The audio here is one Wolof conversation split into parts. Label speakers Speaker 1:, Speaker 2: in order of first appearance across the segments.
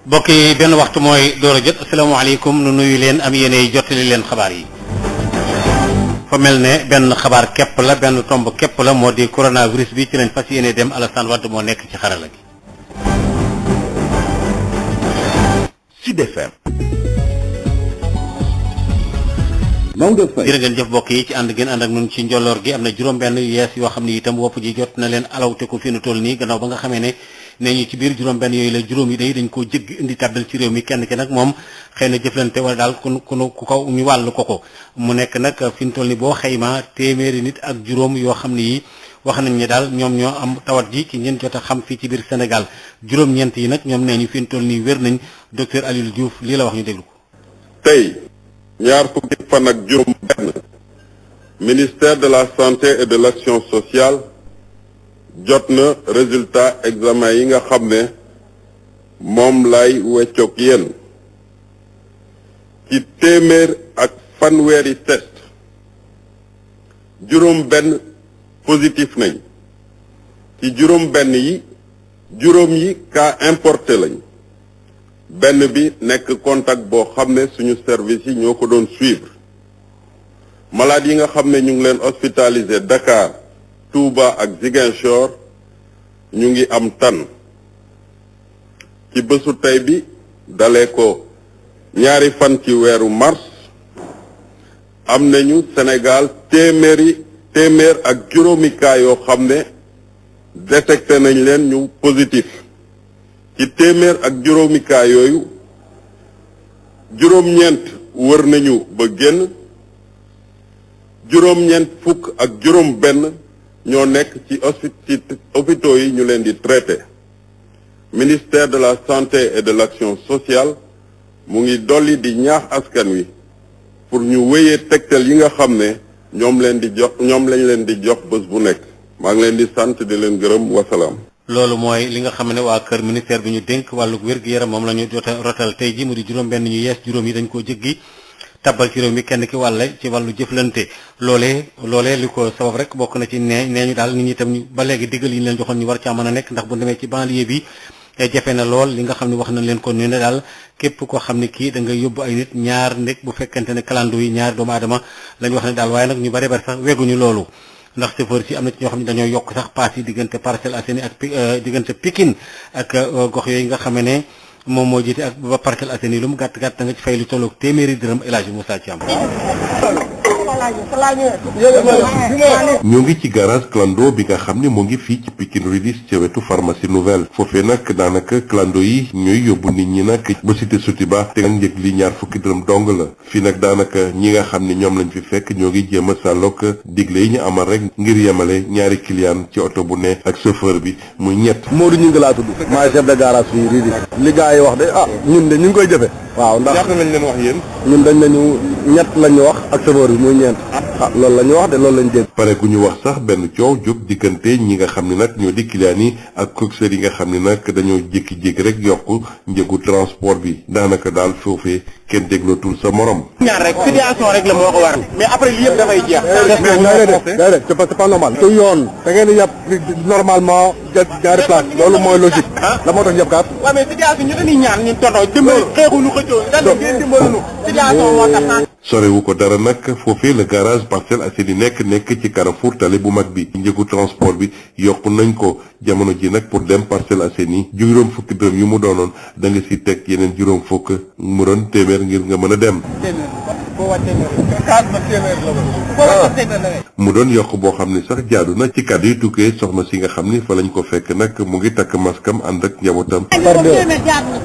Speaker 1: mbokk yi benn waxtu mooy door a jot asalaamaaleykum nu nuyu leen am yéenay jottali leen xabaar yi. fa mel ne benn xabaar képp la benn tomb képp la moo di coronavirus bi ci lañ fas yéene dem Alassane Wade moo nekk ci xarala gi.
Speaker 2: Sud FM.
Speaker 1: jërë ngeen jëf mbokk yi ci ànd ngeen ànd ak ñun ci njolloor gi am na juróom-benn yu yees yoo xam ni itam wopp ji jot na leen alawte ko fi nu toll nii gannaaw ba nga xamee ne nee ñu ci biir juróom-benn yooyu la juróom yi dañ koo jéggi indi tàbbal ci réew mi kenn ki nag moom xëy na jëflante wala daal ku kaw ñu wàll ko mu nekk nag fi nu toll nii boo xayma téeméeri nit ak juróom yoo xam ni yi wax nañ ne daal ñoom ñoo am tawat ji ci ñeen jot a xam fii ci biir Sénégal juróom-ñeent yi nag ñoom nee ñu fi nu toll nii wér nañ docteur Aliou Diouf lii la wax ñu déglu ko.
Speaker 3: tey ñaar fukki fan ak juróom benn ministère de la santé et de l'action sociale jot na résultat examen yi nga xam ne moom lay weccoog yéen ci téeméer ak fanweeri test juróom benn positif nañ ci juróom benn yi juróom yi cas importé lañ benn bi nekk contact boo xam ne suñu service yi ñoo ko doon suivre malade yi nga xam ne ñu ngi leen hospitalisé Dakar Touba ak Ziguinchor ñu ngi am tan ci bésu tey bi dalee ko ñaari fan ci weeru mars am nañu Sénégal téeméer ak juróomi cas yoo xam ne détecté nañ leen ñu positif ci téeméer ak juróomi cas yooyu juróom-ñeent wër nañu ba génn juróom-ñeent fukk ak juróom benn ñoo nekk ci hôpitaux yi ñu leen di traité ministère de la santé et de l'action sociale mu ngi dolli di ñaax askan wi pour ñu wéyee tegtal yi nga xam ne ñoom lañ leen di jox bés bu nekk maa ngi leen di sant di leen gërëm wasalaam.
Speaker 1: loolu mooy li nga xam ne waa kër ministère bi ñu dénk wàllu wér-gu-yaram moom la ñu rotal tey ji mu di juróom-benn ñu yees juróom yi dañ koo jéggi tabbal ci réew mi kenn ki wàlle ci wàllu jëflante loolee li ko sabab rek bokk na ci nee ñu daal nit ñi itam ba léegi diggal yi ñu leen joxoon ñu war caa mën a nekk ndax bu demee ci banlieue bi jafe na lool li nga xam ne wax nañ leen ko ñu ne daal képp koo xam ne kii da nga yóbbu ay nit ñaar ndek bu fekkente ne kalando yi ñaar doomu aadama lañ wax ne daal waaye nag ñu bari sax wegguñu loolu ndax chauffeur si am na ci ñoo xam ne dañoo yokk sax paas yi diggante Parcelles Assainies ak diggante Pikine ak gox yooyu nga xam ne moom moo jiite ak ba Parcelles Assainies lu mu gàtt da nga ci fay lu tolloog téeméeri dërëm El Hadji Moussa Thiam.
Speaker 2: ñoo ngi ci garage clando bi nga xam ne moo ngi fii ci Pikine Ridis ca wetu pharmacie nouvelle foofee nag daanaka clando yi ñooy yóbbu nit ñi nag ba cité Soutiba te njëg li ñaar fukki dërëm dong la fii nag daanaka ñi nga xam ne ñoom lañ fi fekk ñoo ngi jéem a sàlloog digle yi ñu amal rek ngir yemale ñaari client ci oto bu ne ak chauffeur bi muy ñett.
Speaker 4: Modou ñu ngi laa tudd maay chef de garage fii Ridis li gars yi wax de ñun de ñu ngi koy jëfe waaw ndax
Speaker 3: ñaata lañ leen wax yéen.
Speaker 4: ñun dañ nañu ñett lañu wax ak chauffeur bi muy ñeent loolu la ñu wax de loolu lañ dégg.
Speaker 2: pare gu ñu wax sax benn coow jóg diggante ñi nga xam ne nag ñoo di client yi ak coxeur yi nga xam ne nag dañoo jékki-jékki rek yokk njëgu transport bi daanaka daal foofee kenn déglootul sa morom.
Speaker 5: ñaar rek situation rek la moo ko waral mais après lii yëpp dafay jeex.
Speaker 4: déedéet c'est pas normal. te yoon da ngeen di yàpp normalement ñaari place loolu mooy logique. la moo tax yëpp kaat.
Speaker 5: waaw mais situation ñu dañuy ñaan ñu tontoo dimbali xeexuñu xëccoo dañ leen dimbaluñu situation moo tax.
Speaker 2: sorewu ko dara nag foofee le garage Parcelles Assainies nekk ci Carrefour tali bu mag bi njëgu transport bi yokku nañ ko jamono ji nag pour dem Parcelles Assainies juróom fukki dërëm yu mu doonoon da nga si teg yeneen juróom fukk mu doon téeméer ngir nga mën a dem. mu doon yokk boo xam ne sax jaadu na ci kàddu yi tukkee soxna si nga xam ni fa lañ ko fekk nag mu ngi takk maskam ànd ak njabootam.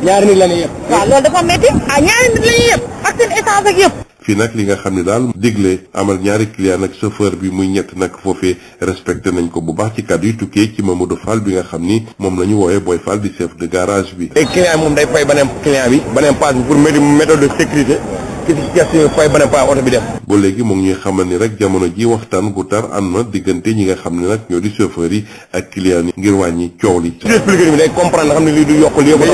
Speaker 4: ñaari nit la ñuy yëpp.
Speaker 6: waaw loolu dafa métti ñaari nit la ñuy yëpp ak seen essence ak yëpp.
Speaker 2: fii nag li nga xam ne daal digle amal ñaari client ak chauffeur bi muy ñett nag foofee respecté nañ ko bu baax ci kàddu yi tukkee ci Mamadou Fall bi nga xam ni moom la ñu wooyee Boy Fall di chef de garage bi.
Speaker 4: léegi client moom day fay beneen client bi beneen passe bi pour méthode de sécurité ki ci question fay beneen passe oto bi def.
Speaker 2: ba léegi mu ngi ñuy xamal ni rek jamono ji waxtaan gu tar am na diggante ñi nga xam ne nag ñoo di chauffeur yi ak client yi ngir wàññi coow li.
Speaker 4: su expliqué bi day comprendre xam ne lii du yokk lii ko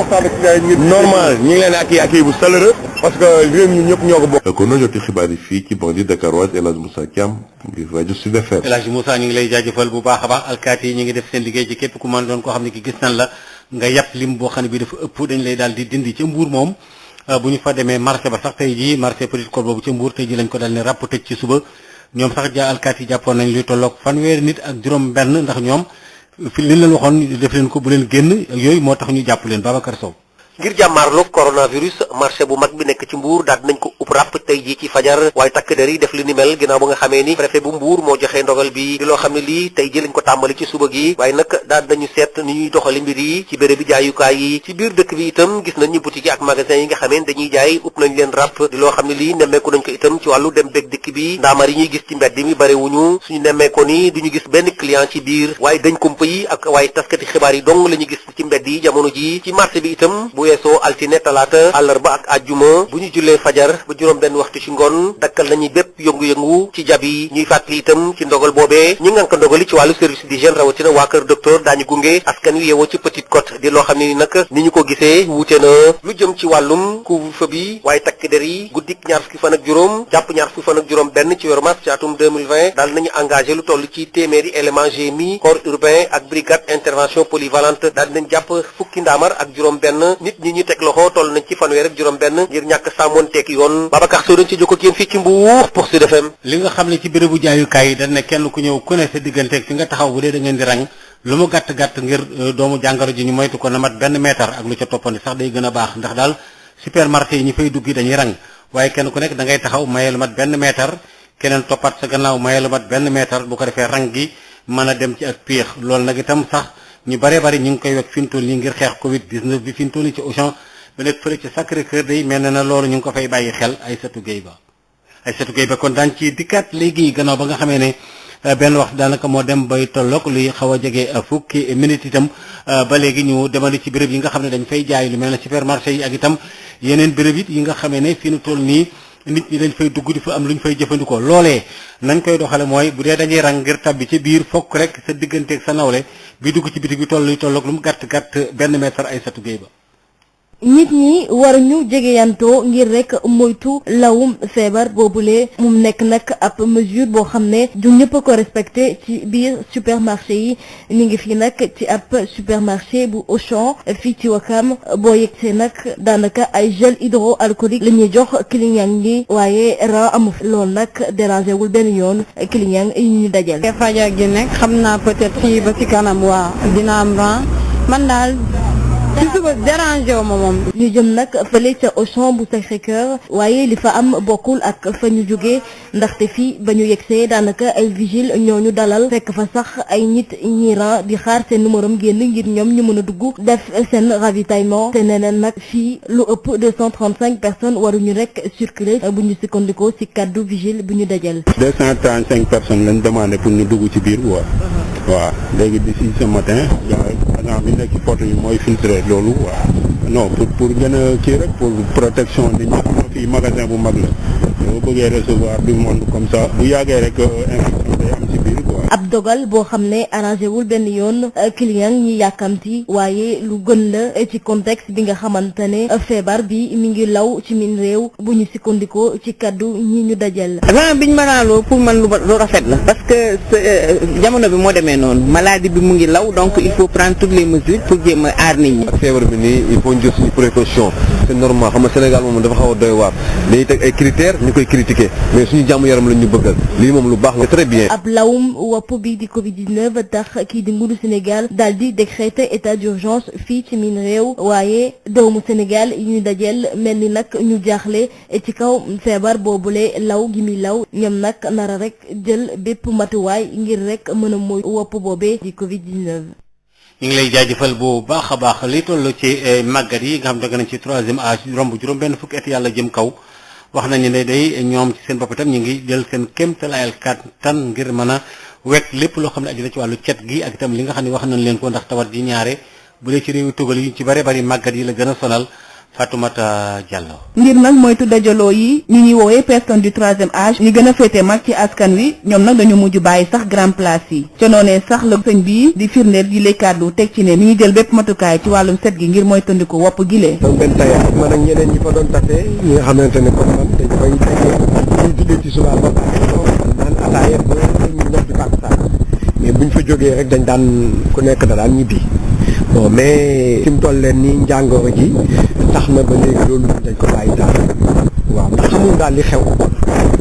Speaker 4: tax a jóg normal ñu ngi leen accueil bu chaleureux parce que réew mi ñëpp ñoo ko bokk.
Speaker 2: kon noo joti xibaar yi fii ci bandi dakaroise El Hadji Moussa Thiam ngir rajo Sud FM.
Speaker 1: El Hadji Moussa ñu ngi lay jaajëfal bu baax a baax alkaati yi ñu ngi def seen liggéey ci képp ku mën doon koo xam ne ki gis nañ la nga yàpp lim boo xam ne bi dafa ëpp dañ lay daal di dindi ca Mbour moom bu ñu fa demee marché ba sax tey jii marché Petite Côte boobu ca Mbour tey ji lañ ko daal ne ràpp tëj ci suba ñoom sax alkaati yi jàppoon nañ luy tolloog fanweeri nit ak juróom benn ndax ñoom fi li leen waxoon def leen ko bu leen génn yooyu moo tax ñu jàpp leen Babacar Sow.
Speaker 7: ngir jàmmaarloog coronavirus marché bu mag bi nekk ci Mbour daal nañ ko upp ràpp tey jii ci fajar waaye takk der yi def li ni mel ginnaaw ba nga xamee ni préfet bu Mbour moo joxee ndogal bi di loo xam ne lii tey ji lañ ko tàmbali ci suba gi waaye nag daal nañu seet ni ñuy doxali mbir yi ci béréb bi jaayukaay yi ci biir dëkk bi itam gis nañ ni boutique yi ak magasin yi nga xamee dañuy jaay upp nañ leen ràpp di loo xam ne lii nemmeeku nañ ko itam ci wàllu dem beeg dëkk bi ndaamar yi ñuy gis ci mbedd mi barewuñu suñu nemmeekoo ni duñu gis benn client ci biir waaye dañ kumpa yi ak waaye taskati xibaar yi dong la ñu gis ci mbedd yi jamono ji ci marché bi itam bu weesoo altine talaata àllarba ak àjjuma bu ñu jullee fajar ba juróom benn waxtu ci ngoon dakkal nañu bépp yëngu-yëngu ci jab yi ñuy fàttali itam ci ndogal boobee ñi ngànk ndogali ci wàllu service d'hygiène rawatina waa kër docteur daañu gunge askan wi yeewoo ci Petite Côte di loo xam ne ni nag ni ñu ko gisee wuute na lu jëm ci wàllum couvre-feu bi waaye takk der yi guddik ñaar fukki fan ak juróom jàpp ñaar fukki fan ak juróom benn ci weeru mars ci atum 2020 daal nañu engagé lu toll ci téeméeri élément GMI corps urbain ak brigade intervention polyvalente daal nañ jàpp fukki ndaamar ak juróom benn nit ñi ñu teg loxo toll nañ ci fanweer ak juróom benn ngir ñàkk sàmmoonteeg yoon Babacar Sow dañ ci jokko ak yéen fii ci Mbour pour Sud FM.
Speaker 1: li nga xam ne ci bérébu jaayukaay yi dañ ne kenn ku ñëw ku ne sa digganteeg fi nga taxaw bu dee da ngeen di rang lu mu gàtt gàtt ngir doomu jàngoro ji ñu moytu ko na mat benn mètre ak lu ca toppandi sax day gën a baax ndax daal supermarché yi ñu fay dugg dañuy rang waaye kenn ku nekk da ngay taxaw maye lu mat benn mètre keneen toppat sa gannaaw maye lu mat benn mètre bu ko defee rang gi mën a dem ci ak piix loolu nag itam sax ñu bare bari ñu ngi koy wekk fi mu toll nii ngir xeex Covid 19 bi fi mu toll nii ci Auchan ba nekk fële ci Sacré-Cœur day mel na loolu ñu ngi ko fay bàyyi xel Aïssatou Gueye Ba kon daañu ci dikkaat léegi gannaaw ba nga xamee ne benn wax daanaka moo dem bay tolloog luy xaw a jege fukki minute itam ba léegi ñu demandi ci béréb yi nga xam ne dañ fay jaay lu mel ne supermarché yi ak itam yeneen béréb it yi nga xamee ne fi nu toll nii nit ñi dañ fay dugg di fa am lu ñu fay jëfandikoo loolee nañ koy doxale mooy bu dee dañuy rang ngir tabbi ci biir fokk rek sa digganteeg sa nawle bi dugg ci bitig bi tolloog lu mu gàtt gàtt benn mètre Aïssatou Gueye Ba.
Speaker 8: nit ñi war ñu jegeyantoo ngir rek moytu lawum feebar boobule mu nekk nag ab mesure boo xam ne du ñëpp ko respecté ci biir supermarché yi ñu ngi fi nag ci ab supermarché bu Auchan fii ci Wakam boo yegsee nag daanaka ay gel hydroalcoolique la ñuy jox client yi waaye ran amu fi loolu nag dérangé wul benn yoon client yi ñu dajal.
Speaker 6: fajar gi nekk xam naa peut-être fii ba ci kanam waa dina am ran man daal. ci suba dérangé wu ma moom.
Speaker 8: ñu jëm nag fële ca Auchan bu Sacré-Cœur waaye li fa am bokkul ak fa ñu jógee ndaxte fii ba ñu yegsee daanaka ay vigile ñooñu dalal fekk fa sax ay nit ñi ran di xaar seen numéro génn ngir ñoom ñu mën a dugg def seen ravitaillement te nee na nag fii lu ëpp 235 personnes waruñu rek circuler bu ñu sukkandikoo ci kaddu vigile bu ñu dajal.
Speaker 9: 235 personnes lañ demandé pour ñu dugg ci biir quoi. waaw léegi d'ici ce matin agent bi nekk ci porte yi mooy filtré loolu waaw non pour gën a kii rek pour protection nit ñi xam fii magasin bu mag la boo bëggee recevoir du monde comme ça bu yàggee rek infection day am ci biir quoi.
Speaker 8: ab dogal boo xam ne arrangé wul benn yoon client ñi yàkkamti waaye lu gën la ci contexte bi nga xamante ne feebar bi mi ngi law ci min réew bu ñu sukkandikoo ci kaddu ñi ñu dajal.
Speaker 6: vraiment biñ ma naaloo pour man lu rafet la parce que jamono bi moo demee noonu maladie bi mu ngi law donc il faut prendre toutes les mesures pour jéem a aar nit ñi.
Speaker 10: ak feebar bi nii il faut ñu jël suñu précaution c'est normal xam nga Sénégal moom dafa xaw a doy waar dañuy teg ay critères ñu koy critiquer mais suñu jàmm yaram lañ ñu bëggal lii moom lu baax la très bien.
Speaker 8: ab lawum wopp bi di Covid-19 tax kii di nguuru Sénégal daal di décréter état d'urgence fii ci min réew waaye doomu Sénégal yi ñu dajeel mel ni nag ñu jaaxle ci kaw feebar boobule law gi mi law ñoom nag nara rek jël bépp matuwaay ngir rek mën a mooy wopp boobee di Covid-19.
Speaker 1: ñu ngi lay jaajëfal bu baax a baax li toll ci màggat yi nga xam dëgg nañ ci 3e âge romb juróom benn fukki at yàlla jëm kaw wax nañu ne day ñoom ci seen bopp itam ñu ngi jël seen kéemtalaayal kattan ngir mën a wekk lépp loo xam ne aju na ci wàllu cet gi ak itam li nga xam ne wax nañ leen ko ndax tawat ji ñaare bu dee ci réewi tugal yi ci bare bari màggat yi la gën a sonal Fatoumata Diallo.
Speaker 11: ngir nag moytu dajaloo yi ñi ñuy woowee personne du 3e âge ñi gën a féete mag ci askan wi ñoom nag dañu mujj bàyyi sax grand place yi ca noonee sax la sëñ bii di firndeel di lay kàddu teg ci ne mi ngi jël bépp matukaay ci wàllum set gi ngir moytandiku wopp gilee.
Speaker 12: donc benn tey ak man ak ñeneen ñi fa doon tase ñi nga xamante ne comme man dañ fay dañuy jullee ci suba ba pare naan ataaya ba ñu ñor di tàkkusaan mais buñ fa jógee rek dañ daan ku nekk da daan ñibbi bon mais fi mu toll leen nii njàngoro ji tax na ba léegi loolu dañ ko bàyyi daal waaw ndax xamul daal li xew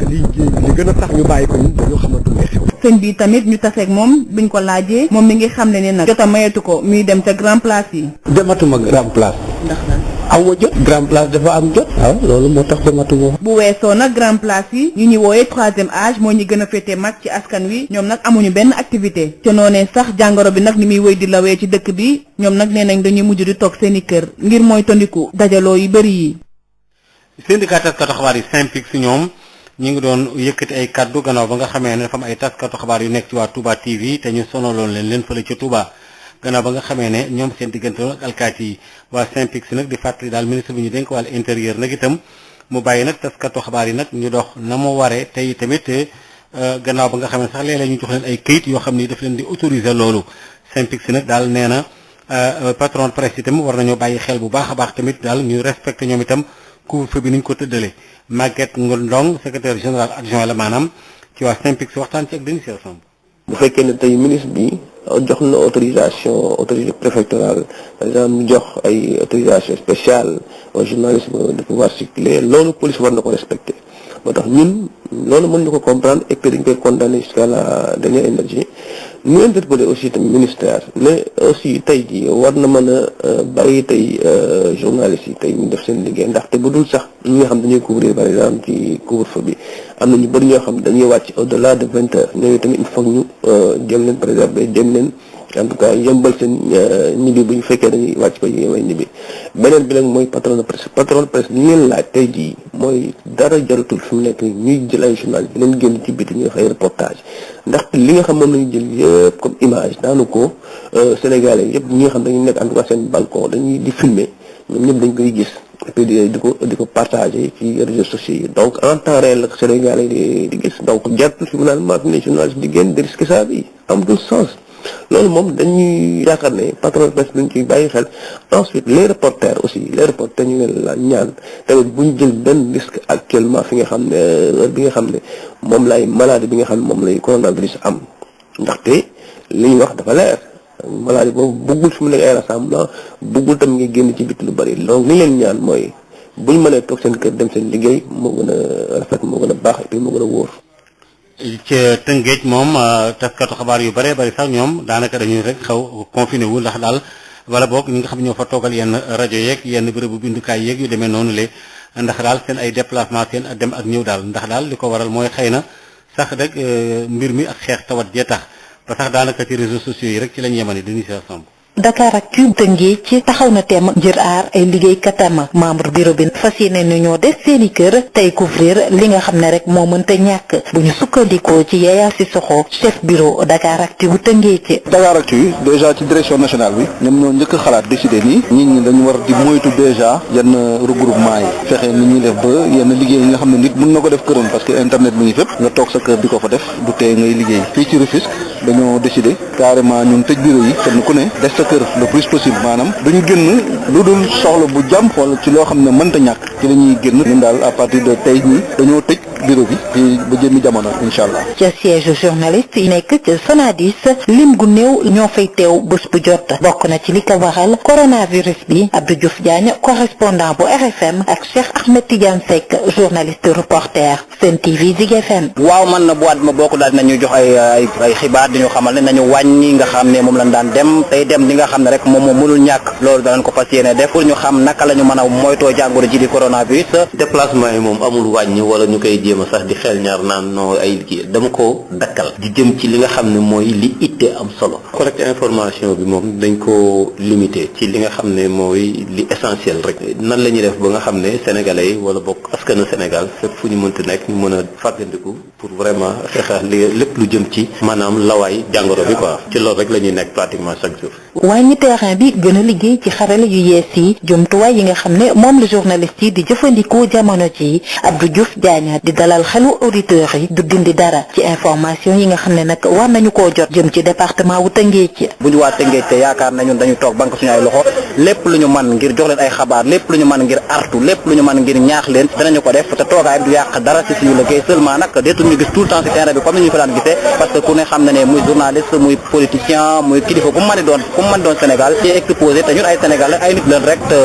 Speaker 12: li gën a tax ñu bàyyi ko ñun dañoo xamatul li xew.
Speaker 11: sëñ bi tamit ñu taseeg moom biñ ko laajee moom mi ngi xam ne nag jota mayetu ko muy dem ca grand place yi.
Speaker 12: dematuma grand place.
Speaker 11: ndax lan
Speaker 12: aw ma jot grand place dafa am jot. waaw loolu moo tax dematuma.
Speaker 11: bu weesoo nag grand place yi ñu wooyee 3e âge moo ñu gën a féete mag ci askan wi ñoom nag amuñu benn activité te noonee sax jàngoro bi nag ni muy wéy di lawee ci dëkk bi ñoom nag nee nañ dañuy mujj di toog seen i kër ngir mooy tondiku dajaloo yu bëri yi.
Speaker 1: syndicat taskatu xabaar yi SYNPICS ñoom ñi ngi doon yëkkati ay kaddu gannaaw ba nga xamee ne dafa am ay taskatu xabaar yu nekk ci waa Touba TV te ñu sonaloon leen fële ca Touba gannaaw ba nga xamee ne ñoom seen diggante woon ak alkaati yi waa SYNPICS nag di fàttali daal ministre bi ñu dénk wàllu intérieur nag itam mu bàyyi nag taskatu xabaar yi nag ñu dox na mu waree tey tamit gannaaw ba nga xamee sax léeg-léeg ñu jox leen ay këyit yoo xam ni daf leen di autoriser loolu SYNPICS nag daal nee na patron de presse itam war nañoo bàyyi xel bu baax a baax tamit daal ñu respecté ñoom itam couvre-feu bi ni ñu ko tëddalee Maguette Ndong secrétaire général adjoint la maanaam ci waa SYNPICS waxtaan ci ak Denis Samb.
Speaker 13: bu fekkee ne tey ministre bi jox na autorité préfectorale par exemple jox ay autorisation spéciale au journalisme de pouvoir circuler loolu police war na ko respecter moo tax ñun loolu mën ñu ko comprendre et que dañ koy condamner jusqu'à la dernière énergie ñu interpeller aussi tamit ministère mais aussi tey ji war na mën a bàyyi tey journalistes yi tey ñu def seen liggéey ndaxte bu dul sax ñi nga xam dañuy couvrir par exemple ci couvre-feu bi am na ñu bëri ñoo xam dañuy wàcc au-delà de 20 heures ñooñu tamit il faut ñu jëm leen préserver jëm leen en tout cas yëmbal seen ñibbi bu ñu fekkee dañuy wàcc ko yémay ñibbi beneen bi nag mooy patron de presse li ñu leen laaj tey jii mooy dara jaratul fi mu nekk ñuy jël ay journalistes leen génn ci biti ñuy def ay reportage ndaxte li nga xam moom lañu jël yëpp comme image daanu ko Sénégalais yëpp ñi nga xam dañuy nekk en tout cas seen balcon dañuy di filmer ñoom ñëpp dañ koy gis et puis di ko partager ci réseaux sociaux yi donc en temps réel la Sénégalais di gis donc jaratul fi mu naan maa fi ne journaliste di génn di risque ça bi amatul sens loolu moom dañuy yaakaar ne patron de presse duñ ciy bàyyi xel ensuite les reporters ñu leen la ñaan tamit buñ jël benn risque actuellement fi nga xam ne heure bi nga xam ne moom lay maladie bi nga xam ne moom lay coronavirus am ndaxte li ñu wax dafa leer maladie boobu bëggul fi mu nekk ay rassemblement bëggul tam nga génn ci bit lu bari donc li leen ñaan mooy buñ mënee toog seen kër dem seen liggéey moo gën a rafet moo gën a baax et puis moo gën a wóor.
Speaker 1: ca Tëngéej moom taskatu xabaar yu bëree bëri sax ñoom daanaka dañuy rek xaw confiné wu ndax daal wala boog ñi nga xam ñoo fa toogal yenn rajo yeeg yenn bërëbu bindukaay yeeg yu demee noonu le ndax daal seen ay déplacement seen dem ak ñëw daal ndax daal li ko waral mooy xëy na sax rek mbir mi ak xeex tawat jee tax ba tax daanaka ci réseaux sociaux yi rek ci lañ yemane Denis Samb.
Speaker 14: Dakaractu Tëngéej ci taxaw na teem ngir aar ay liggéeykatam membre bureau bi fas yéene nu ñoo des seeni kër tey couvrir li nga xam ne rek moo mënta ñàkk bu ñu sukkandikoo ci Yaya Sissoko chef bureau Dakaractu bu Tëngéej.
Speaker 15: Dakaractu déjà ci direction nationale bi ñoom ñoo njëkk xalaat décider nii nit ñi dañu war di moytu déjà yenn regroupement yi fexe ni ñuy def ba yenn liggéey yi nga xam ne nit mën na ko def këram parce que internet bi ngi fépp nga toog sa kër di ko fa def du tee ngay liggéey fii ci Rufisque dañoo décider carrément ñun tëj bureau yi kenn ku ne sa kër le plus possible maanaam duñu génn lu dul soxla bu jàmm wala ci loo xam ne mënta ñàkk ci la ñuy génn ñun daal à partir de tey ñi dañoo tëj bureau bi ci ba jëmmi jamono incha allah.
Speaker 14: ca siège journaliste yi nekk ca Sonadis lim gu néew ñoo fay teew bés bu jot bokk na ci li ko waral coronavirus bi Abdou Diouf Diagne correspondant bu RFM ak Cheikh Ahmed Tidiane Seck journaliste reporter Sen TV Zik FM.
Speaker 16: waaw man na bu at ma bokk daal nañu jox ay xibaar di ñu xamal ne nañu wàññi nga xam ne moom lañ daan dem tey dem li nga xam ne rek moom mënul ñàkk loolu danañ ko fas yéene def pour ñu xam naka la ñu mën a moytoo jàngoro ji di coronavirus.
Speaker 7: déplacement yi moom amul wàññi wala ñu koy jéem a sax di xel ñaar naan noo ay kii dama ko dakkal di jëm ci li nga xam ne mooy li itte am solo collecte information bi moom dañ ko limité ci li nga xam ne mooy li essentiel rek nan la ñuy def ba nga xam ne sénégalais yi wala bokk askanu Sénégal fépp fu ñu mënti nekk ñu mën a fàggandiku pour vraiment xeexal lépp lu jëm ci maanaam lawaay jàngoro bi quoi ci loolu rek la ñuy nekk pratiquement chaque jour.
Speaker 14: wàññi terrain bi gën a liggéey ci xarale yu yees yi jumtuwaay yi nga xam ne moom la journaliste yi di jëfandikoo jamono ji Abdou Diouf Diagne di dalal xelu auditeurs yi du dindi dara ci information yi nga xam ne nag war nañu koo jot jëm ci département wu Tëngéej.
Speaker 16: bu ñu waa Tëngéej te yaakaar nañu dañu toog banque suñu ay loxo lépp lu ñu mën ngir jox leen ay xabaar lépp lu ñu mën ngir artu lépp lu ñu mën ngir ñaax leen danañu ko def te toogaay du yàq dara ci suñu liggéey seulement nag deetul ñu gis tout le temps ci terrain bi comme ni ñu ko daan gisee parce que ku ne xam na ne muy journaliste muy politicien muy kilifa ku mu mën doon Sénégal ci exposé te ñun ay Sénégalais ay nit leen rek te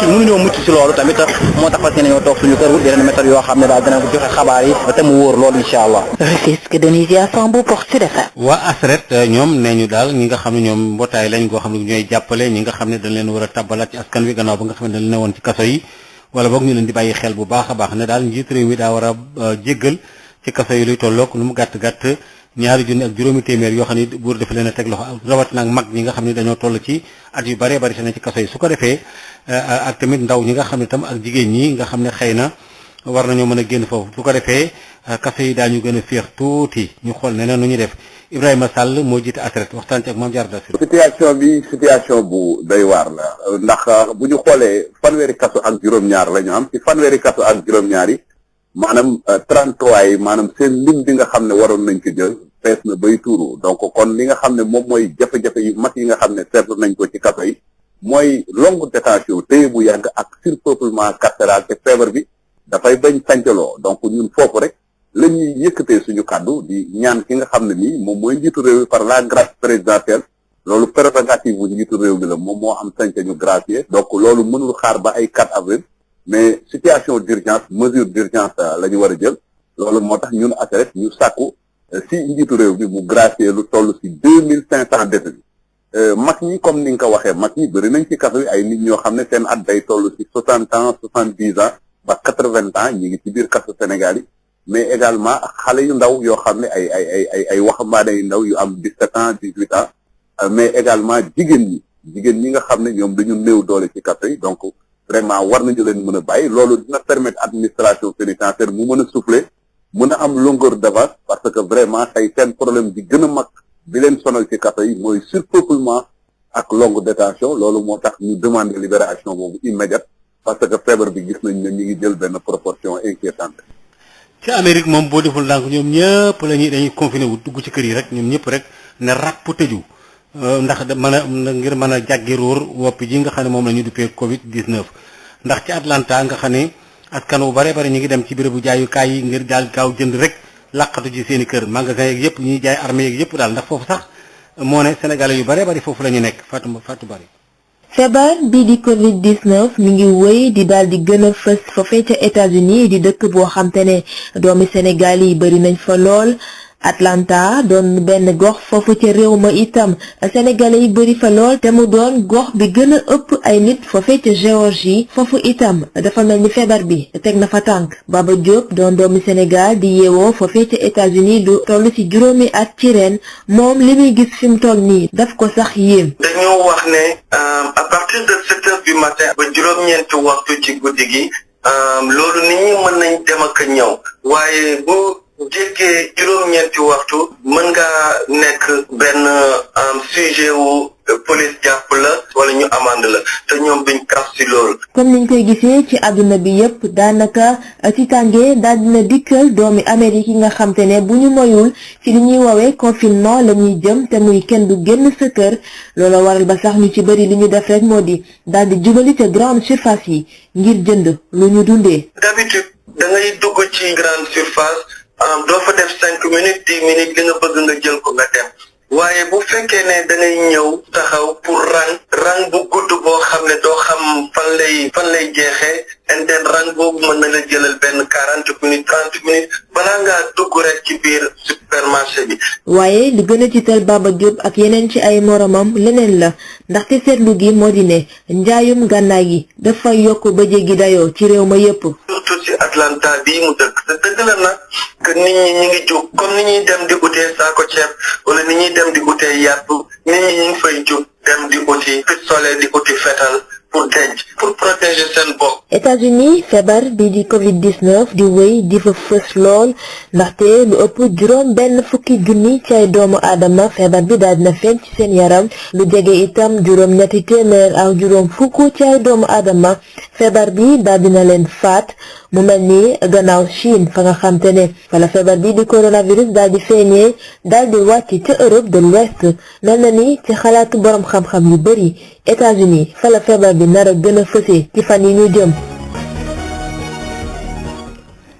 Speaker 16: mënuñoo mucc ci loolu tamit moo tax fas yéene ñoo toog suñu kër wut yeneen méthode yoo xam ne daal dana joxe xabaar yi te mu wóor loolu incha allah.
Speaker 14: Rufisque Denisia Sambou pour Sud FM.
Speaker 1: waa ASRED ñoom nee ñu daal ñi nga xam ne ñoom mbootaay lañ goo xam ne ñooy jàppale ñi nga xam ne dañ leen war a tabbalaat ci askan wi gannaaw ba nga xam ne dañ leen woon ci kaso yi wala boog ñu leen di bàyyi xel bu baax a baax ne daal njiit réew mi daa war a jéggal ci kaso yi luy tolloog lu mu gàtt-gàtt 2 junni ak juróomi téeméer yoo xam ne buur dafa leen a teg loxo rawatina ak mag ñi nga xam ne dañoo toll ci at yu bëree bëri te ne ci kaso yi su ko defee ak tamit ndaw ñi nga xam ne tam ak jigéen ñi nga xam ne xëy na war nañoo mën a génn foofu su ko defee kaso yi daañu gën a féex tuuti ñu xool neneen nu ñuy def Ibrahima Sall moo jiite ASRED waxtaan ci ak Mame Diarra Daffy.
Speaker 3: situation bi situation bu doy waar la ndax bu ñu xoolee fanweeri kaso ak juróom-ñaar la ñu am ci fanweeri kaso ak juróom-ñaar yi maanaam 33 yi maanaam seen lim bi nga xam ne waroon nañ ko jël fees na bay tuuru donc kon li nga xam ne moom mooy jafe-jafe yu mag yi nga xam ne seetlu nañ ko ci kaso yi mooy longue détention téye bu yàgg ak surpeuplement carcéral te feebar bi dafay bañ sancaloo donc ñun foofu rek la ñuy yëkkatee suñu kàddu di ñaan ki nga xam ne nii moom mooy njiitu réew mi par la grâce présidentielle loolu prérogative bu njiitu réew mi la moom moo am sañ-sañu gracier donc loolu mënul xaar ba ay 4 avril mais situation d'urgence mesure d'urgence la ñu war a jël loolu moo tax ñun ASRED ñu sàkku si njiitu réew mi mu gracier lu toll si 2500 détenus mag ñi comme ni nga ko waxee mag ñi bëri nañ ci kaso yi ay nit ñoo xam ne seen at day toll si 60 ans 70 ans ba 80 ans ñi ngi ci biir kaso Sénégal yi mais également xale yu ndaw yoo xam ne ay waxambaane yu ndaw yu am 17 ans 18 ans mais également jigéen ñi nga xam ne ñoom dañu néew doole ci kaso yi donc vraiment war nañu leen mën a bàyyi loolu dina permettre administration pénitentiaire mu mën a souffler mën a am longueur d'avance parce que vraiment tey seen problème bi gën a mag bi leen sonal ci kaso yi mooy surpeuplement ak longue détention loolu moo tax ñu demander libération boobu immédiate parce que feebar bi gis nañ ne ñu ngi jël benn proportion inquiétante.
Speaker 1: ci Amérique moom boo deful ndànk ñoom ñëpp dañuy confiné wu dugg ci kër yi rek ñoom ñëpp rek ne ràpp tëju ndax ngir mën a jàggi róor wopp ji nga xam ne moom la ñu duppee Covid 19 ndax ci Atlanta nga xam ne askan wu bare bare ñu ngi dem ci bérébu jaayukaay yi ngir daal gaaw jënd rek làqatu ci seen i kër magasin yeeg yëpp ñuy jaay armée yeeg yëpp daal ndax foofu sax moo ne sénégalais yu bare bari foofu la ñu nekk Fatou Bari.
Speaker 8: feebar bii di Covid-19 mi ngi wéy di daal di gën a fës foofee ca États-Unis di dëkk boo xam te ne doomi Sénégal yi bari nañ fa lool. Atlanta doon benn gox foofu ca réew ma itam sénégalais yi bari fa lool te mu doon gox bi gën a ëpp ay nit foofee ca Géorgie foofu itam dafa mel ni feebar bi teg na fa tànk Baba Diop doon doomi Sénégal di yeewoo foofee ca États-Unis lu toll ci juróomi at ci ren moom li muy gis fi mu toll nii daf ko sax yéem.
Speaker 17: dañoo wax ne à partir de 7 heures du matin ba juróom-ñeenti waxtu ci guddi gi loolu nit ñi mën nañ dem ak ñëw waaye bu jéggee juróom-ñeenti waxtu mën nga nekk benn sujet wu police jàpp la wala ñu amande la te ñoom biñ kaf ci loolu.
Speaker 8: comme niñ koy gisee ci àdduna bi yépp daanaka ci tàngee daal dina dikkal doomi Amérique yi nga xam te ne bu ñu moyul ci li ñuy woowee confinement la ñuy jëm te muy kenn du génn sa kër loolu waral ba sax ñu ci bëri li ñu def rek moo di daal di jubali ca grande surface yi ngir jënd lu ñu dundee.
Speaker 17: d'habitude da ngay dugg ci grande surface. doo fa def 5 minutes 10 minutes li nga bëgg nga jël ko nga dem waaye bu fekkee ne da ngay ñëw taxaw pour rang bu gudd boo xam ne doo xam fan lay jeexee nden rang boobu mën na la jëlal benn 40 minutes 30 minutes balaa ngaa dugg rek ci biir supermarché bi.
Speaker 8: waaye li gën a tiital Baba Diop ak yeneen ci ay moromam leneen la ndaxte seetlu gi moo di ne njaayum gànnaay yi dafa yokk ba jéggi dayoo ci réew ma yépp.
Speaker 17: surtout ci Atlanta bii mu dëkk te dëgg la nag que nit ñi ñu ngi jóg comme ni ñuy dem di utee saako ceeb wala ni ñuy dem di utee yàpp nit ñi ñu ngi fay jóg dem di uti pistolet di uti fetal pour denc pour protéger seen bopp.
Speaker 8: États-Unis feebar bi di Covid-19 di wéy di fa fës lool ndaxte lu ëpp juróom benn fukki junni ci ay doomu aadama feebar bi daal dina feeñ ci seen yaram lu jege itam juróom ñetti téeméer ak juróom fukk ci ay doomu aadama feebar bi daal dina leen faat mu mel ni gannaaw Chine fa nga xam te ne wala feebar bi di coronavirus daal di feeñee daal di wàcc ca Europe de l'Ouest mel na ni ci xalaatu borom xam-xam yu bari États-Unis fa la feebar bi nar a gën a fësee ci fan yi ñu jëm.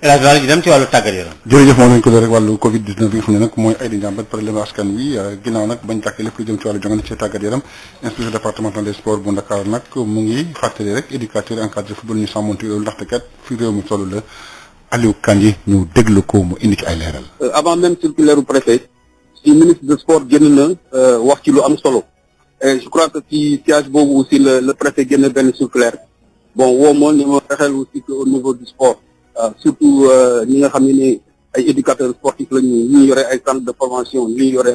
Speaker 1: El ji dem ci wàllu tàggat yaram.
Speaker 18: jërëjëf moom lañ ko rek wàllu Covid 19 bi nga xam ne nag mooy ay di njàmbat problème askan wi ginnaaw nag bañ tàkkee lépp lu jëm ci wàllu jongante ci tàggat yaram inspecteur départemental des sports bu Ndakaaru nag mu ngi fàttali rek éducateur encadré football ñu sàmmonte loolu ndaxte kat fi réew mi toll la Aliou Kandji ñu déglu ko mu indi ci ay leeral.
Speaker 15: avant même circulaire du préfet ci ministre de sport génn na wax ci lu am solo et je crois que ci siège boobu aussi le préfet génn benn circulaire bon woo moo ni ma fexeel aussi que au niveau du sport surtout ñi nga xam ne ni ay éducateurs sportifs la ñu yore ay centre de formation ñu yore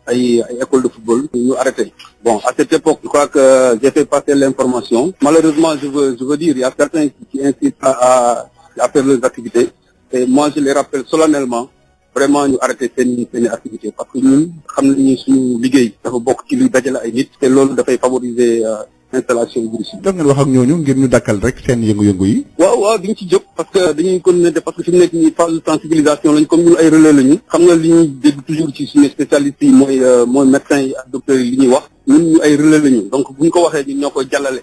Speaker 15: ay école de football ñu arrêté bon à cette époque je crois que j'ai fait passer l'information malheureusement je veux dire il y a certains qui incitent à faire leurs activités et moi je les rappelle solennellement vraiment ñu arrêté seen activité parce que ñun xam nañu suñu liggéey dafa bokk ci luy dajale ay nit te loolu dafay favoriser installation virus yi.
Speaker 18: da ngeen wax ak ñooñu ngir ñu dakkal rek seen yëngu-yëngu yi.
Speaker 15: waaw diñ ci jóg parce que dañuy continuer parce que fi mu nekk nii phase de sensibilisation lañ comme ñun ay relais lañu. xam nga li ñuy dégg toujours ci suñu spécialistes yi mooy médecins yi ak docteurs yi li ñuy wax ñun ñu ay relais lañu donc bu ñu ko waxee ñun ñoo koy jàllale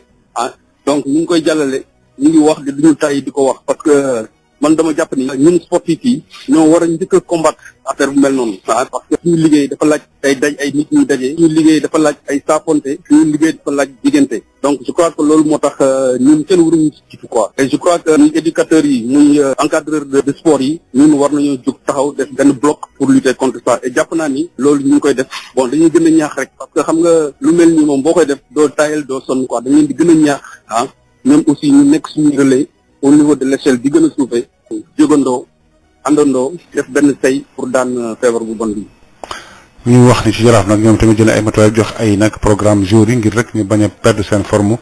Speaker 15: donc ñu ngi koy jàllale ñu ngi wax de duñu tàyyi di ko wax parce que man dama jàpp ni ñun sportifs yi ñoo war a njëkk a combattre affaire bu mel noonu parce que suñu liggéey dafa laaj ay daj ay nit ñuy daje suñu liggéey dafa laaj ay saafonte suñu liggéey dafa laaj diggante donc je crois que loolu moo tax ñun kenn waruñu ci quoi et je crois que muy éducateurs yi muy encadreurs de sport yi ñun war nañoo jóg taxaw def benn bloc pour lutter contre ça et jàpp naa ni loolu ñu ngi koy def bon dañuy gën a ñaax rek parce que xam nga lu mel ni moom boo koy def doo tayal doo sonn quoi dañ leen di gën a ñaax ñoom aussi ñu nekk suñu relais au niveau de l'échelle di gën a suufee jógandoo àndandoo def benn say pour daan feebar bu bon bi.
Speaker 18: ñu wax ni ci Jaraaf nag ñoom tamit jël ay matuwaay jox ay nag programme jour yi ngir rek ñu bañ a perdre seen forme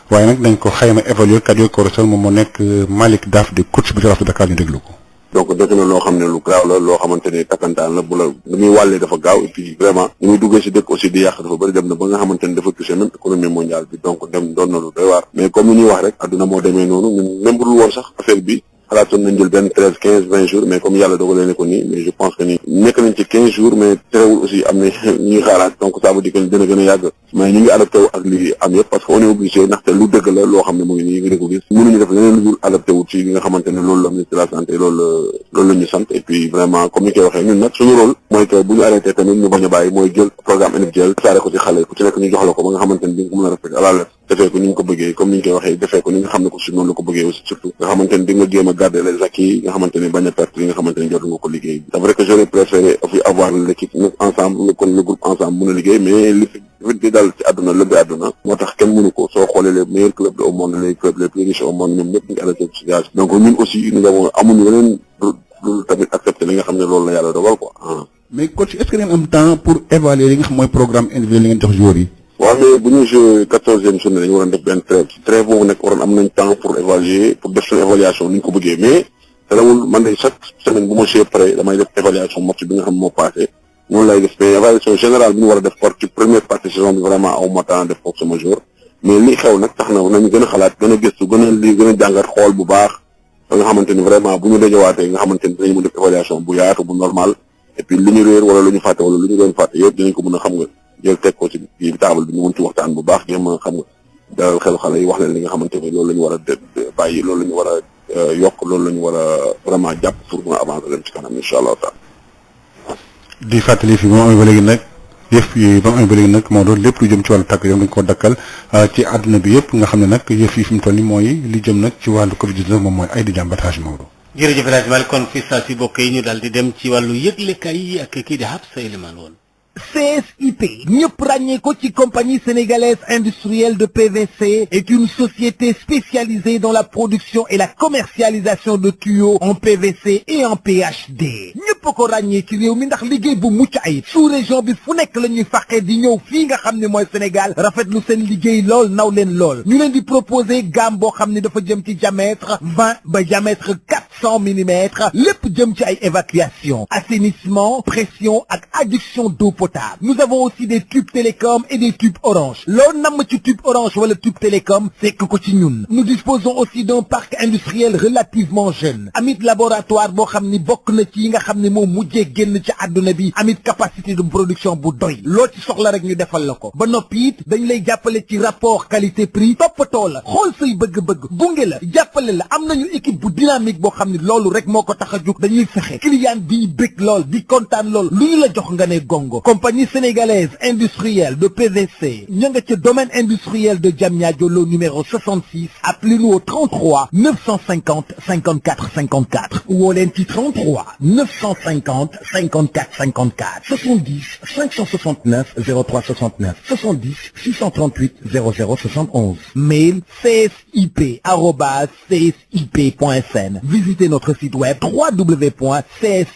Speaker 18: waaye nag dañ ko xayma évaluer kàddu ko resol moom moo nekk Malick Daf di coach bu Jaraaf de Dakar ñu déglu ko.
Speaker 19: donc dëkk na loo xam ne lu gaaw la loo xamante ne takkantaan la bu la lu muy wàllee dafa gaaw et puis vraiment ni muy duggee si dëkk aussi di yàq dafa bëri dem na ba nga xamante ne dafa touché même économie mondiale bi donc dem doon na lu doy waar mais comme ni ñuy wax rek adduna moo demee noonu ñun même bu dul woon sax affaire bi xalaatoon nañ jël benn 13 15 20 jours mais comme yàlla dogalee ne ko nii mais je pense que ni nekk nañ ci 15 jours mais terewul aussi am na ñuy xaaraat donc ça veut dire que dina gën a yàgg mais ñu ngi adapté wu ak li am yëpp parce que on est obligé ndaxte lu dëgg la loo xam ne mu ngi nii ngi ko gis mënuñu def leneen lu dul adapté wu ci li nga xamante ne loolu la ministre de la santé loolu la ñu sant et puis vraiment comme ni koy waxee ñun nag suñu rôle mooy que bu ñu arrêté tamit ñu bañ a bàyyi mooy jël programme individuel saare ko ci xale ku ci nekk ñu jox la ko ba nga xamante ne di nga ko mën a respecté à la lettre defee ko ni ñu ko bëggee comme ni ñu koy waxee defee ko ni nga xam ne ko si noonu la ko bëggee aussi surtout nga xamante ne di nga jéem a garder les acquis nga xamante ne bañ a perte li nga xamante ne jotu nga ko liggéey c'est vrai que j'aurais préféré avoir l'équipe ensemble kon le groupe ensemble mën a liggéey mais li fi dal ci àdduna lëmbi àdduna moo tax kenn mënu ko soo xoolee les meilleurs clubs au monde les clubs les plus riches au monde ñoom ñëpp ñu ngi arrêté situation donc ñun aussi nous avons amuñu leneen lu tamit accepté li nga xam ne loolu la yàlla dogal quoi.
Speaker 18: mais coach est-ce que ngeen am temps pour évaluer li nga xam mooy programme individuel li ngeen jox joueurs yi.
Speaker 19: waaw mais bu ñu joué 14e journée dañu waroon def benn trêve boobu nekk waroon am nañ temps pour évaluer pour def suñu évaluation ni ñu ko bëggee mais terewul man de chaque semaine bu ma joué pare damay def évaluation match bi nga xam moo passé noonu lay def mais évaluation générale bi ñu war a def par ci première partie saison bi vraiment aw ma temps def ko sama jour mais li xew nag tax na nañu gën a xalaat gën a gëstu gën a lii gën a jàngat xool bu baax ba nga xamante ni vraiment bu ñu dajawaatee nga xamante ni dinañ mën def évaluation bu yaatu bu normal et puis li ñu réer wala lu ñu fàtte wala lu ñu doon fàtte yëpp dinañ ko mën a xam nga jël teg ko ci bi table bi ñu mën ci waxtaan bu baax jéem a xam nga dalal xelu xale yi wax leen li nga xamante ni loolu la ñu war a bàyyi loolu la ñu war a yokk loolu la ñu war a vraiment jàpp pour mën a avancer dem ci kanam incha allah taala.
Speaker 18: di fàttali fi moom amee ba léegi nag yëf yi ba mu amee ba léegi nag moo doon lépp lu jëm ci wàllu tàgg yoon dañu ko dakkal ci àdduna bi yëpp nga xam ne nag yëf yi fi mu toll nii mooy li jëm nag ci wàllu Covid-19 moom mooy ay di jàmbatage Maodo.
Speaker 1: jërëjëf El Hadj Mal kon fii saa si bokk yi ñu daal di dem ci wàllu yëglekaay yi ak kii di Habsa Elimane woon.
Speaker 20: CSIP ñëpp ràññee ko ci compagnie sénégalaise industrielle de PVC est une société spécialisée dans la production et la commercialisation de tuyaux en PVC et en PHD ñëpp ko ràññee ci réew mi ndax liggéey bu mucc ayib sous région bi fu nekk la ñuy fàqee di ñëw fii nga xam ne mooy Sénégal rafetlu seen liggéey lool naw leen lool ñu leen di proposer gamme boo xam ne dafa jëm ci diamètre 20 ba diamètre 400 millimètres lépp jëm ci ay évacuation assainissement pression ak adduction d'eau potable. Nous avons aussi des tubes télécom et des tubes orange. L'on namm ci tube orange wala tube télécom c'est que ko ci ñun. Nous disposons aussi d'un parc industriel relativement jeune. Amit laboratoire boo xam ni bokk na ci yi nga xam ne moo mujjee génn ci àdduna bi amit capacité de production bu doy. loo ci soxla rek ñu defal la ko. ba noppi it dañ lay jàppale ci rapport qualité prix toppatoo la xool say bëgg-bëgg gunge la jàppale la am nañu équipe bu dynamique boo xam ne loolu rek moo ko tax a jóg dañuy fexe client bi bëgg lool di kontaan lool lu ñu la jox nga ne gongo. Compagnie sénégalaise industrielle de PVC ña nga ca domaine industriel de Diamniadio lo numéro 66 appelez-nous au 33 950 54 54 woo leen ci 33 950 54 54 70 569 03 69 70 638 00 71 mail csip@csip.sn visitez notre site web www.csip.sn.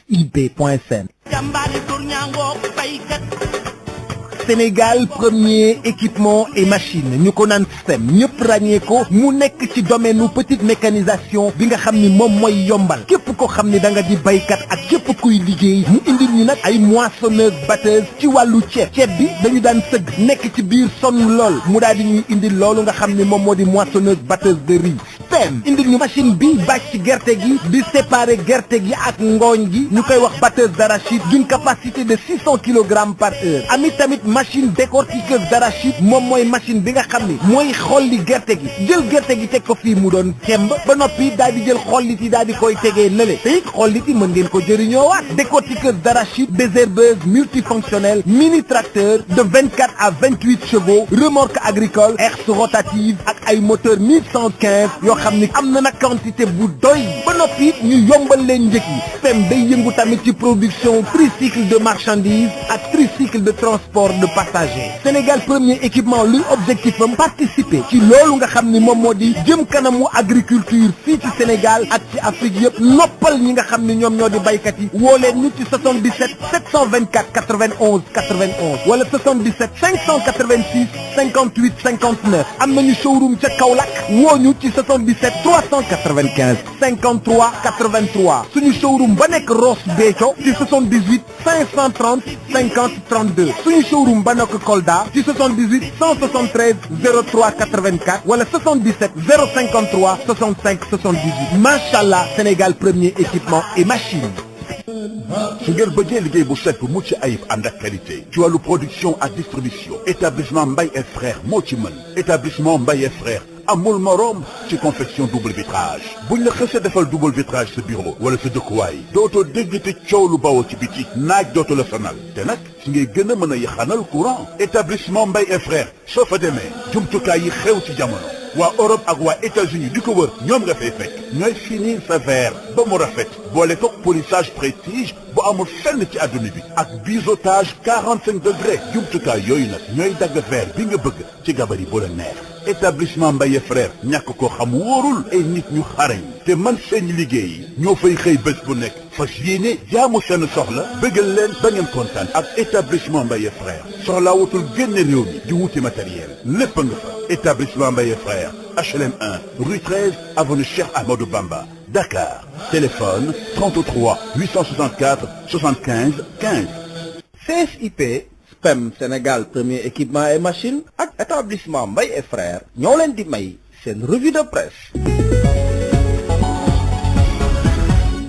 Speaker 20: Sénégal premier équipement et machine ñu ko naan STEM ñëpp ràññee ko mu nekk ci domaine u petite mécanisation bi nga xam ni moom mooy yombal képp ko xam ni da nga di baykat ak képp kuy liggéey mu indil ñu nag ay moissonneuse batteuse ci wàllu ceeb bi dañu daan sëgg nekk ci biir sonn lool mu daal di ñuy indil loolu nga xam ni moom moo di moissonneuse batteuse de riz STEM indil ñu machine bi bàcc gerte gi di séparer gerte gi ak ngooñ gi ñu koy wax batteuse d'arachide d'une capacité de 600 kilogrammes par heure amit tamit machine décortiqueuse d'arachide moom mooy machine bi nga xam ni mooy xolli gerte gi jël gerte gi teg ko fii mu doon temb ba noppi daal di jël xollit yi daal di koy tegee lële te it xollit yi mën ngeen ko jëriñoo waat décortiqueuse d'arachide désherbeuse multifonctionnelle mini tracteur de 24 à 28 chevaux remorque agricole herse rotative ak ay moteur 1115 yoo xam ni am na nag quantité bu doy ba noppi ñu yombal leen njëg yi STEM day yëngu tamit ci production tricycle de marchandises ak tricycle de transport de passagers. Sénégal premier équipement luy objectif am participer ci loolu nga xam ni moom moo di jëm kanamu agriculture fii ci Sénégal ak ci Afrique yëpp noppal ñi nga xam ni ñoom ñoo di baykat yi woo leen ñu ci 77 724 91 91 wala 77 586 58 59 am nañu showroom ca Kaolack woo ñu ci 77 395 53 83 suñu showroom ba nekk Ross Béthio ci 78 530 50 32 suñu showroom ba nekk Kolda ci 78 173 03 84 wala 77 053 65 78 machallah Sénégal premier équipement et machine.
Speaker 21: su ngeen bëggee liggéey bu set bu mucc ayib ànd ak qualité ci wàllu production ak distribution établissement Mbaye et frères moo ci mën établissement Mbaye et frères amul morom ci confection double vitrage buñ la xësee defal double vitrage sa bureau wala sa dëkkuwaay dootoo dégg te coow lu bawoo ci biti naaj dootu la sonal te nag si ngay gën a mën a yaxanal courant établissement Mbaye et frères soo fa demee jumtukaay yi xew ci jamono waa Europe ak waa États-Unis di ko wër ñoom nga fay fekk ñooy finir sa verre ba mu rafet boole kook polissage prestige bu amul fenn ci adduna bi ak biseautage 45 degrés jumtukaay yooyu nag ñooy dagg verre bi nga bëgg ci gabari bu la neex établissement Mbaye frère ñàkk ko xam wóorul ay nit ñu xarañ te man seen liggéey ñoo fay xëy bés bu nekk fas yéene jaamu seen soxla bëggal leen ba ngeen kontaan ak établissement Mbaye frère soxlaa wutul génne réew mi di wuti matériel lépp nga fa établissement Mbaye frère HLM 1 rue 13 avenue Cheikh Amadou Bamba Dakar téléphone 33 864 75 15
Speaker 20: CSIP STEM Sénégal premier équipement et machine ak établissement Mbaye et frères ñoo leen di may seen revue de presse.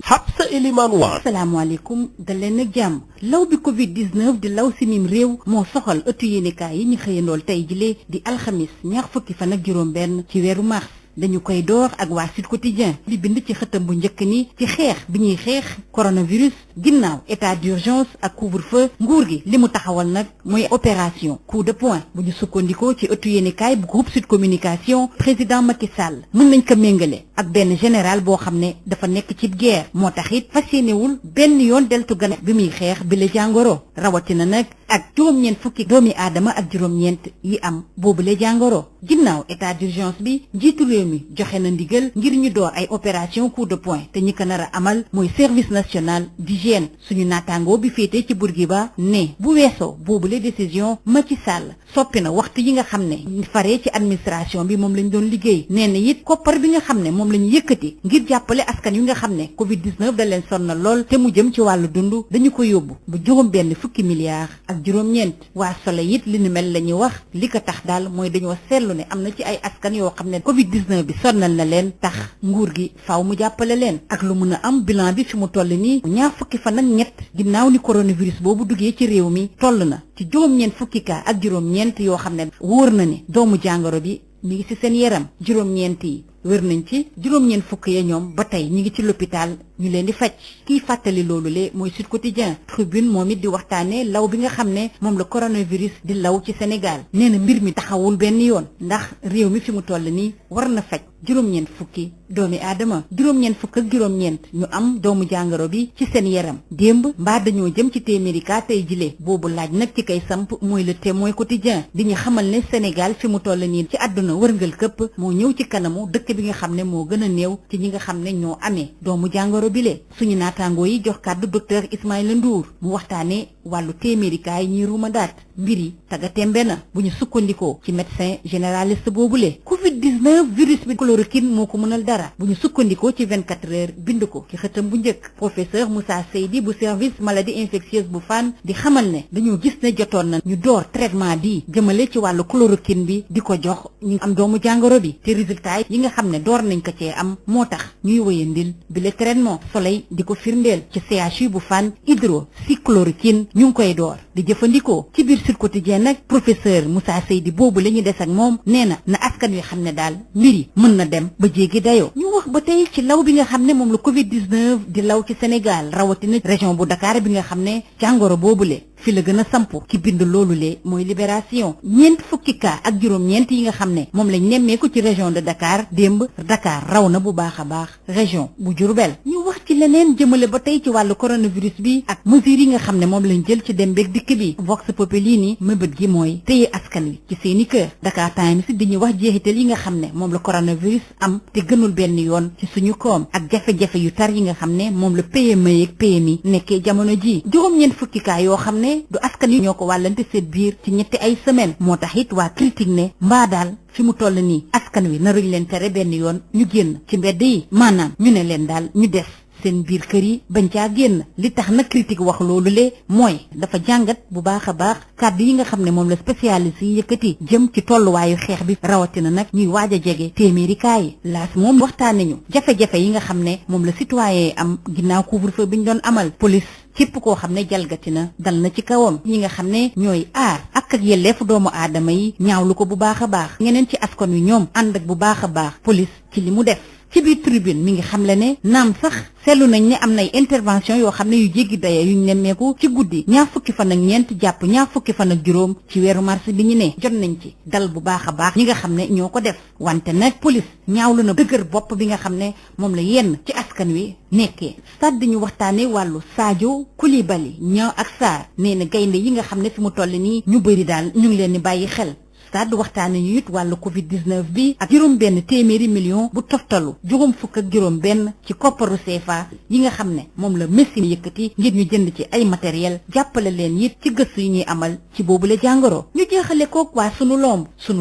Speaker 20: Habsa Elimane Wane.
Speaker 22: salaamaaleykum dal leen ak jàmm law bi Covid 19 di law si mim réew moo soxal ëttu yéenekaay yi ñu xëyandool tey jile di alxamis ñaar fukki fan ak juróom-benn ci weeru mars. dañu koy door ak waa Sud Quotidien li bind ci xëtam bu njëkk ni ci xeex bi ñuy xeex coronavirus ginnaaw état d'urgence ak couvre-feu nguur gi li mu taxawal nag mooy opération coup de poing bu ñu sukkandikoo ci ëttu yéenekaay bu groupe Sud Communication président Macky Sall mën nañ ko méngale ak benn général boo xam ne dafa nekk ci guerre moo tax it fas yéenewul benn yoon deltu gannaaw bi muy xeex bi la jàngoro rawatina nag ak juróom-ñeent fukki doomi aadama ak juróom-ñeent yi am boobule jàngoro. ginnaaw état d'urgence bi njiitu réew mi joxe na ndigal ngir ñu door ay opération coup de poing te ñi ko nar a amal mooy service national d'hygiène. suñu naataangoo bi féetee ci Bourguiba ne bu weesoo boobule décision Macky Sall soppi na waxtu yi nga xam ne faree ci administration bi moom lañ doon liggéey. nee na it koppar bi nga xam ne moom lañu yëkkati ngir jàppale askan wi nga xam ne Covid 19 da leen sonnal lool te mu jëm ci wàllu dund dañu ko yóbbu bu juróom benn fukki milliards ak juróom-ñeent. waa Soleil it li ni mel la ñuy wax li ko tax daal mooy dañoo seetlu ne am na ci ay askan yoo xam ne Covid 19 bi sonnal na leen tax nguur gi faaw mu jàppale leen. ak lu mun a am bilan bi fi mu toll nii ñaar fukki fan ak ñett ginnaaw ni coronavirus boobu duggee ci réew mi toll na ci juróom-ñeent fukki cas ak juróom-ñeent yoo xam ne wóor na ne doomu jàngoro bi mi ngi ci seen yaram. juróom-ñeent yi wér nañ ci juróom-ñeent fukk ya ñoom ba tey ñi ngi ci l'hôpital ñu leen di faj. kiy fàttali loolu le mooy Sud Quotidien. Tribune moom it di waxtaane law bi nga xam ne moom la coronavirus di law ci Sénégal. nee na mbir mi taxawul benn yoon ndax réew mi fi mu toll nii war na faj juróom-ñeent fukki doomi aadama. juróom-ñeent fukk ak juróom-ñeent ñu am doomu jàngoro bi ci seen yaram. démb mbaa dañoo jëm ci téeméeri kaa tey jile boobu laaj nag ci kay samp mooy Le Témoin Quotidien di ñu xamal ne Sénégal fi mu toll nii ci àdduna wërngal këpp moo ñëw ci kanamu dëkk bi nga xam ne moo gën a néew ci ñi nga xam ne ñoo amee doomu jàngoro bile. suñu naataangoo yi jox kàddu docteur Ismaïla Ndour mu waxtaane wàllu téeméeri kaa yi ñuy ruumandaat mbir yi taga tembe na bu ñu sukkandikoo ci médecin généraliste boobule. Covid 19 virus bi chloroquine moo ko mënal dara bu ñu sukkandikoo ci 24 heures bind ko ci xëtam bu njëkk. professeur Moussa Seydi bu service maladie infectieuse bu Fann di xamal ne dañoo gis ne jotoon na ñu door traitement bi jëmale ci wàllu chloroquine bi di ko jox ñu am doomu jàngoro bi te résultat yi nga xam ne door nañ ko cee am moo tax ñuy wëyandil bi le traitement. Soleil di ko firndeel ci CHU bu Fann hydroxychloroquine ñu ngi koy door di jëfandikoo. ci biir Sud Quotidien nag professeur Moussa Seydi boobu la ñu des ak moom nee na askan wi xam ne daal mbir yi mën na dem ba jéggi dayoo. ñu wax ba tey ci law bi nga xam ne moom la Covid 19 di law ci Sénégal rawatina région bu Dakar bi nga xam ne jàngoro boobule fi la gën a sampu ki bind loolu le mooy Libération. ñeent fukki cas ak juróom-ñeent yi nga xam ne moom lañ nemmeeku ci région de Dakar démb Dakar raw na bu baax a baax région bu Diourbel. ñu wax ci leneen jëmale ba tey ci wàllu coronavirus bi ak mesures yi nga xam ne moom lañ jël ci dem beeg dikk bi. Vox Populi ni mëbët gi mooy téye askan wi ci seeni kër. Dakar Times di ñu wax jeexital yi nga xam ne moom la coronavirus am te gënul benn yoon ci suñu koom ak jafe-jafe yu tar yi nga xam ne moom la PME ak PMI nekkee jamono ji. juróom-ñeent fukki cas yoo xam ne du askan yi ñoo ko wàllante seen biir ci ñetti ay semaine moo tax it waa critique ne mbaa daal fi mu toll nii askan wi naruñ leen tere benn yoon ñu génn ci mbedd yi maanaam ñu ne leen daal ñu des seen biir kër yi bañ caa génn. li tax na critique wax loolu le mooy dafa jàngat bu baax a baax kàddu yi nga xam ne moom la spécialiste yi yëkkati jëm ci tolluwaayu xeex bi rawatina nag ñuy waaj a jege téeméeri kaa yi. laas moom waxtaane ñu jafe-jafe yi nga xam ne moom la citoyen am ginnaaw couvre-feu bi ñu doon amal. police képp koo xam ne jalgati na dal na ci kawam. ñi nga xam ne ñooy aar ak yelleef doomu aadama yi ñaawlu ko bu baax a baax. ñeneen ci askan wi ñoom ànd ak bu baax a baax police ci li mu def. ci biir Tribune mi ngi xamle ne naam sax seetlu nañ ne am nay intervention yoo xam ne yu jéggi daye yuñ nemmeeku ci guddi ñaar fukki fan ak ñeent jàpp ñaar fukki fan ak juróom ci weeru mars bi ñu ne jot nañ ci dal bu baax a baax ñi nga xam ne ñoo ko def. wante nag police ñaawlu na dëgër bopp bi nga xam ne moom la yenn ci askan wi nekkee. stade di ñu waxtaane wàllu Sadio Koulibaly Niang ak Sarr nee na gaynde yi nga xam ne fi mu toll nii ñu bëri daal ñu ngi leen di bàyyi xel. stade waxtaane ñu it wàllu Covid 19 bi ak juróom benn téeméeri million bu toftalu juróom fukk ak juróom benn ci kopparu CFA yi nga xam ne moom la Messi yëkkati ngir ñu jënd ci ay matériel jàppale leen it ci gëstu yi ñuy amal ci boobu la jàngoro. ñu jeexale kook waa sunu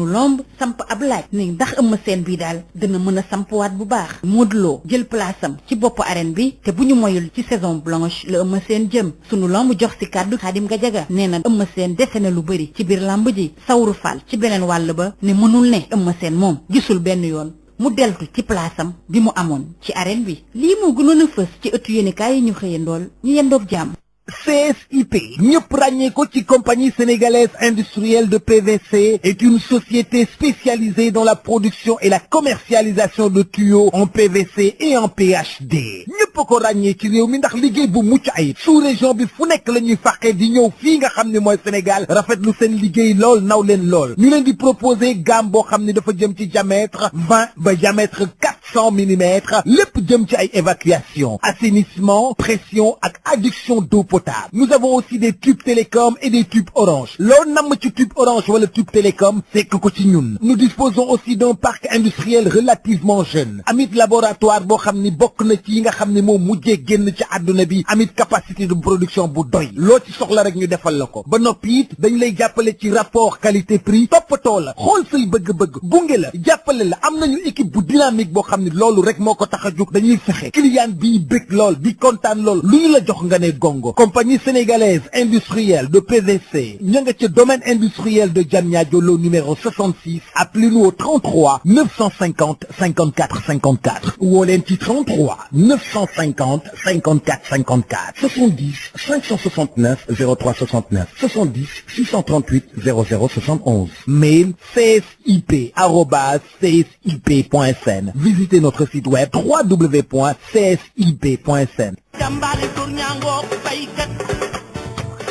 Speaker 22: lomb samp ab laaj ni ndax Eumeu Sène bii daal dina mën a sampwaat bu baax. Modou Lo jël place am ci bopp arène bi te bu ñu moyul ci saison blanche la Eumeu Sène jëm. sunu lomb jox ci kàddu Khadim Gadiaga nee na Eumeu Sène dese na lu bëri ci biir lamb ji. Sawru Fall ci beneen wàll ba ne mënul ne Eumeu Sène moom gisul benn yoon mu deltu ci place am bi mu amoon ci arène bi. lii moo gënoon a fës ci ëttu yéenekaay yi ñu xëyandool ñu yendoog jàmm.
Speaker 20: CSIP ñëpp ràññee ko ci compagnie sénégalaise industrielle de PVC est une société spécialisée dans la production et la commercialisation de tuyaux en PVC et en PHD ñëpp ko ràññee ci réew mi ndax liggéey bu mucc ayib sous région bi fu nekk la ñuy fàqee di ñëw fii nga xam ne mooy Sénégal rafetlu seen liggéey lool naw leen lool ñu leen di proposer gamme boo xam ne dafa jëm ci diamètre 20 ba diamètre 4 100 millimètres lépp jëm ci ay évacuation assainissement pression ak adduction d'eau potable. Nous avons aussi des tubes télécom et des tubes orange. Loo namm ci tube orange wala tube télécom fekk ko ci ñun. Nous disposons aussi d'un parc industriel relativement jeune. Amit laboratoire boo xam ni bokk na ci yi nga xam ni moom mujjee génn ci àdduna bi. Amit capacité de production bu doy. Loo ci soxla rek ñu defal la ko. Ba noppi it dañ lay jàppale ci rapport qualité prix toppatoo la xool say bëgg-bëgg bunge la jàppale la am nañu équipe bu dynamique boo xam ni loolu rek moo ko tax a jóg dañuy fexe client bii bëgg lool di kontaan lool lu ñu la jox nga ne gongo. Compagnie sénégalaise industrielle de PVC ña nga ca domaine industriel de Diamniadio lo numéro 66 appelez-nous au 33 950 54 54 woo leen ci 33 950 54 54 70 569 03 69 70 638 00 71 mail csip@csip.sn. Visitez notre site web www.csip.sn.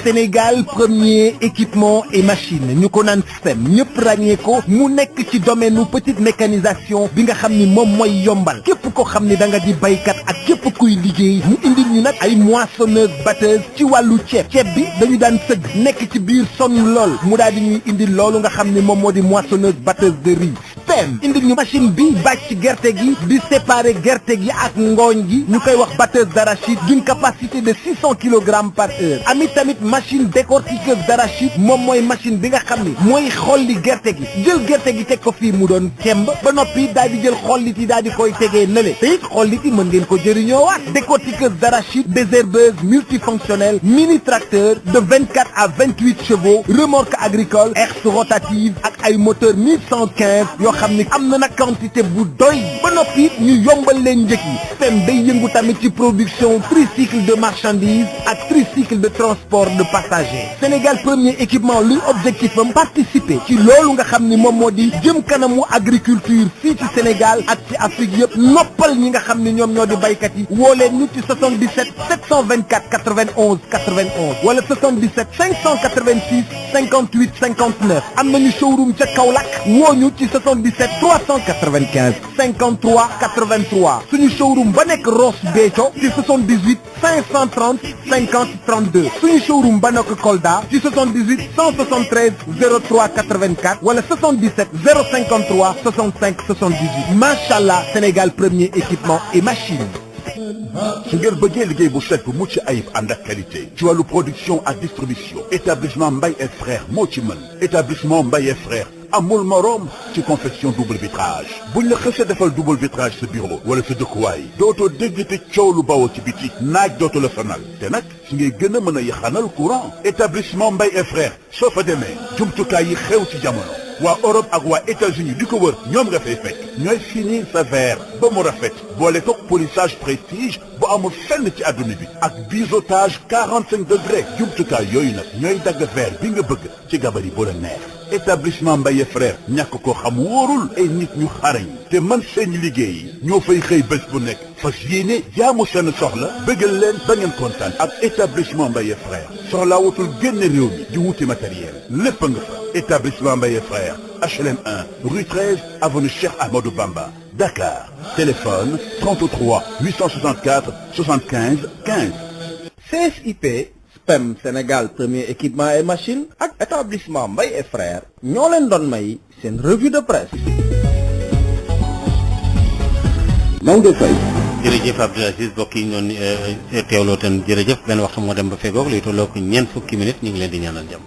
Speaker 20: Sénégal premier équipement et machine ñu ko naan SEM ñëpp ràññee ko mu nekk ci domaine u petite mécanisation bi nga xam ni moom mooy yombal képp ko xam ni da nga di baykat ak képp kuy liggéey mu indil ñu nag ay moissonneuse batteuse ci wàllu ceeb bi dañu daan sëgg nekk ci biir sonn lool mu daal di ñuy indil loolu nga xam ni moom moo di moissonneuse batteuse de riz SEM indil ñu machine bi bàcc gerte gi di séparer gerte gi ak ngooñ gi ñu koy wax batteuse d'arachide d'une capacité de 600 kg par heure amit tamit machine décortiqueuse d'arachide moom mooy machine bi nga xam ni mooy xolli gerte gi jël gerte gi teg ko fii mu doon kemb ba noppi daal di jël xollit yi daal di koy tegee nële te it xollit yi mën ngeen ko jëriñoo waat décortiqueuse d'arachide désherbeuse multifonctionnelle mini tracteur de 24 à 28 chevaux remorque agricole herse rotative ak ay moteur 1115 yoo xam ni am na nag quantité bu doy ba noppi ñu yombal leen njëg yi SEM day yëngu tamit ci production tricycle de marchandises ak tricycle de transport de passagers. Sénégal premier équipement luy objectif am participer ci loolu nga xam ni moom moo di jëm kanamu agriculture fii ci Sénégal ak ci Afrique yëpp noppal ñi nga xam ni ñoom ñoo di baykat yi woo leen ñu ci 77 724 91 91 wala 77 586 58 59 am nañu showroom ca Kaolack woo ñu ci 77 395 53 83 suñu showroom ba nekk Ross Béthio ci 78 530 50 32 suñu showroom ba nekk Kolda ci 78 173 03 84 wala 77 053 65 78 machallah Sénégal premier équipement et machine.
Speaker 21: su ngeen bëggee liggéey bu set bu mucc ayib ànd ak qualité ci wàllu production ak distribution établissement Mbaye et frères moo ci mën établissement Mbaye et frères amul morom ci confection double vitrage buñ la xësee defal double vitrage sa bureau wala sa dëkkuwaay dootoo dégg te coow lu bawoo ci biti naaj dootu la sonal te nag si ngay gën a mën a yaxanal courant établissement Mbaye et frères soo fa demee jumtukaay yi xew ci jamono waa Europe ak waa États-Unis di ko wër ñoom nga fay fekk ñooy finir sa verre ba mu rafet boole toog polissage prestige bu amul fenn ci adduna bi ak biseautage 45 degrés jumtukaay yooyu nag ñooy dagg verre bi nga bëgg ci gabari bu la neex établissement Mbaye frère ñàkk ko xam wóorul ay nit ñu xarañ te man seen liggéey ñoo fay xëy bés bu nekk fas yéene jaamu seen soxla bëggal leen ba ngeen kontaan ak établissement Mbaye frère soxlaa wutul génn réew mi di wuti matériel lépp nga fa établissement Mbaye frère HLM 1 rue 13 avenue Cheikh Amadou Bamba Dakar téléphone 33 864 75 15
Speaker 20: CSIP SEM Sénégal premier équipement et machine ak établissement Mbaye et frères ñoo leen doon may seen revue de presse.
Speaker 2: Maodo Faye.
Speaker 1: jërëjëf Abdoul Aziz mbokk yi ñoon teewloo ten jërëjëf benn waxtu moo dem ba fegoog luy tolloo ko ñeent fukki minutes ñu ngi leen di ñaanal jàmm.